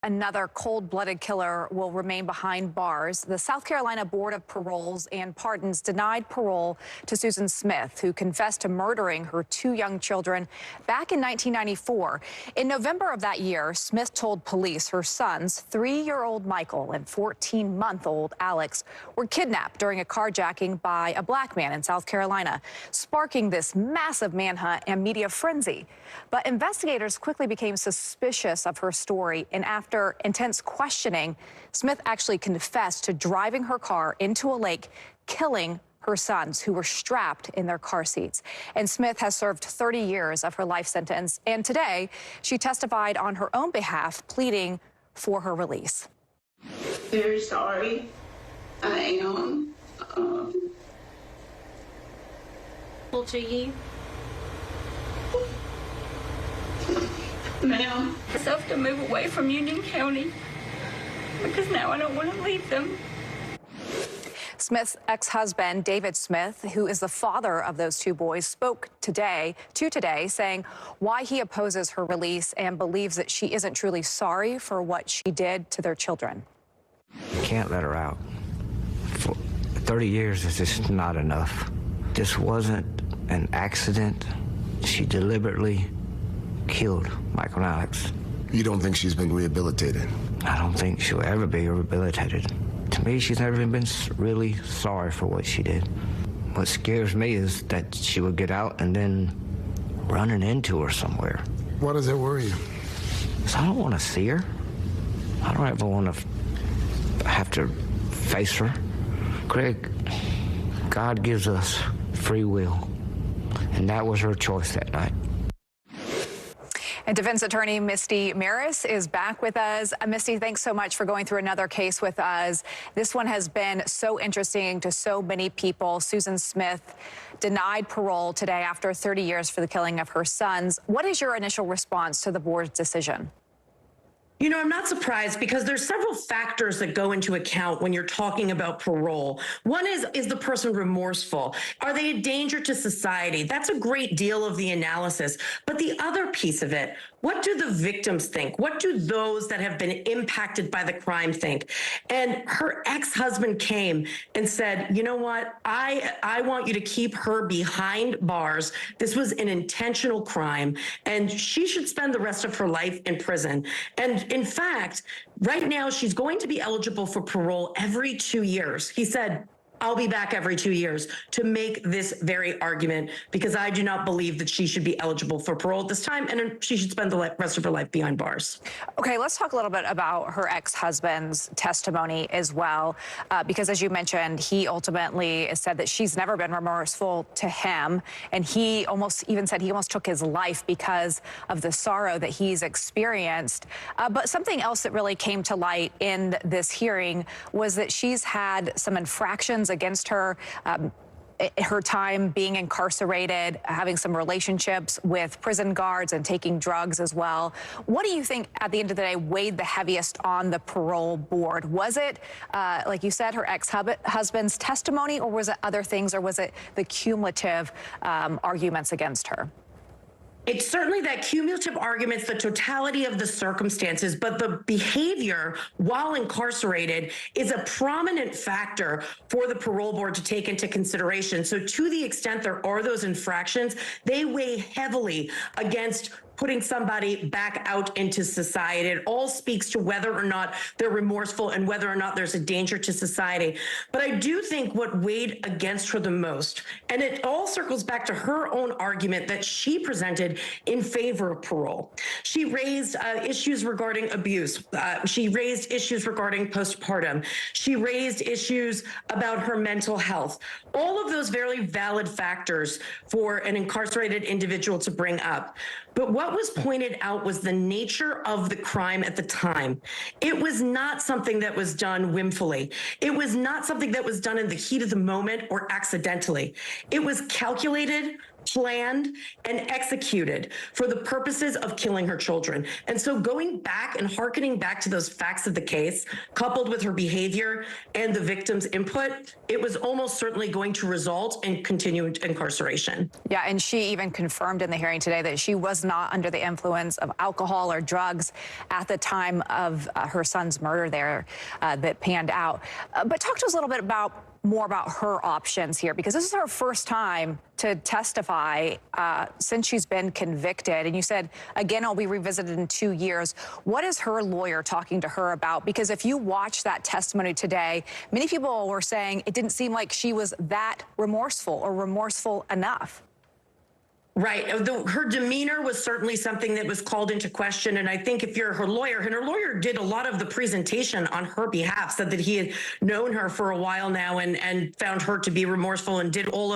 Another cold-blooded killer will remain behind bars. The South Carolina Board of Paroles and Pardons denied parole to Susan Smith, who confessed to murdering her two young children back in 1994. In November of that year, Smith told police her sons, 3-year-old Michael and 14-month-old Alex, were kidnapped during a carjacking by a black man in South Carolina, sparking this massive manhunt and media frenzy. But investigators quickly became suspicious of her story, and after intense questioning, Smith actually confessed to driving her car into a lake, killing her sons, who were strapped in their car seats. And Smith has served 30 years of her life sentence, and today she testified on her own behalf, pleading for her release. Very sorry. I am. To you. Ma'am. Myself to move away from Union County because now I don't want to leave them. Smith's ex-husband, David Smith, who is the father of those two boys, spoke today, saying why he opposes her release and believes that she isn't truly sorry for what she did to their children. You can't let her out. For 30 years is just not enough. This wasn't an accident. She deliberately killed Michael and Alex. You don't think she's been rehabilitated? I don't think she'll ever be rehabilitated. To me, she's never even been really sorry for what she did. What scares me is that she would get out and then running into her somewhere. Why does that worry you? So I don't want to see her. I don't ever want to have to face her. Craig, God gives us free will, and that was her choice that night. And defense attorney Misty Marris is back with us. Misty, thanks so much for going through another case with us. This one has been so interesting to so many people. Susan Smith denied parole today after 30 years for the killing of her sons. What is your initial response to the board's decision? You know, I'm not surprised because there's several factors that go into account when you're talking about parole. One is the person remorseful? Are they a danger to society? That's a great deal of the analysis. But the other piece of it, what do the victims think? What do those that have been impacted by the crime think? And her ex-husband came and said, you know what? I want you to keep her behind bars. This was an intentional crime, and she should spend the rest of her life in prison. And in fact, right now, she's going to be eligible for parole every 2 years. He said, I'll be back every 2 years to make this very argument, because I do not believe that she should be eligible for parole at this time, and she should spend the rest of her life behind bars. Okay, let's talk a little bit about her ex-husband's testimony as well, because as you mentioned, he ultimately said that she's never been remorseful to him, and he even said he almost took his life because of the sorrow that he's experienced. But something else that really came to light in this hearing was that she's had some infractions against her, her time being incarcerated, having some relationships with prison guards and taking drugs as well. What do you think, at the end of the day, weighed the heaviest on the parole board? Was it, like you said, her ex-husband's testimony, or was it other things, or was it the cumulative arguments against her? It's certainly that cumulative arguments, the totality of the circumstances, but the behavior while incarcerated is a prominent factor for the parole board to take into consideration. So to the extent there are those infractions, they weigh heavily against putting somebody back out into society. It all speaks to whether or not they're remorseful and whether or not there's a danger to society. But I do think what weighed against her the most, and it all circles back to her own argument that she presented in favor of parole. She raised issues regarding abuse. She raised issues regarding postpartum. She raised issues about her mental health. All of those very valid factors for an incarcerated individual to bring up. But what was pointed out was the nature of the crime at the time. It was not something that was done whimfully. It was not something that was done in the heat of the moment or accidentally. It was calculated, planned, and executed for the purposes of killing her children. And so going back and hearkening back to those facts of the case, coupled with her behavior and the victim's input, it was almost certainly going to result in continued incarceration. Yeah, and she even confirmed in the hearing today that she was not under the influence of alcohol or drugs at the time of her son's murder there that panned out. But talk to us a little bit more about her options here, because this is her first time to testify since she's been convicted. And you said, again, it'll be revisited in 2 years. What is her lawyer talking to her about? Because if you watch that testimony today, many people were saying it didn't seem like she was that remorseful or remorseful enough. Right. Her demeanor was certainly something that was called into question. And I think if you're her lawyer, and her lawyer did a lot of the presentation on her behalf, said that he had known her for a while now and found her to be remorseful and did hit all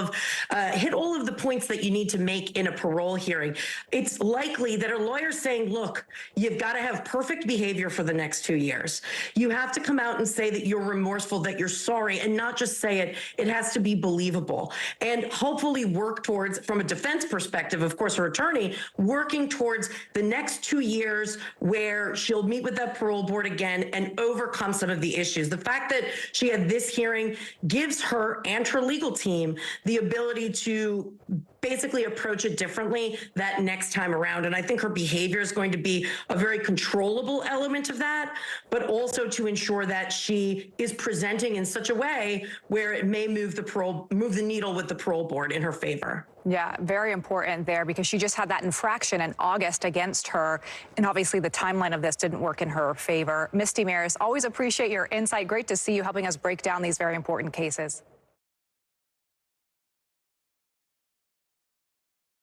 of the points that you need to make in a parole hearing. It's likely that her lawyer's saying, look, you've got to have perfect behavior for the next 2 years. You have to come out and say that you're remorseful, that you're sorry, and not just say it. It has to be believable. And hopefully work towards, from a defense perspective, of course, her attorney, working towards the next 2 years where she'll meet with that parole board again and overcome some of the issues. The fact that she had this hearing gives her and her legal team the ability to basically approach it differently that next time around. And I think her behavior is going to be a very controllable element of that, but also to ensure that she is presenting in such a way where it may move the needle with the parole board in her favor. Yeah, very important there, because she just had that infraction in August against her. And obviously the timeline of this didn't work in her favor. Misty Marris, always appreciate your insight. Great to see you helping us break down these very important cases.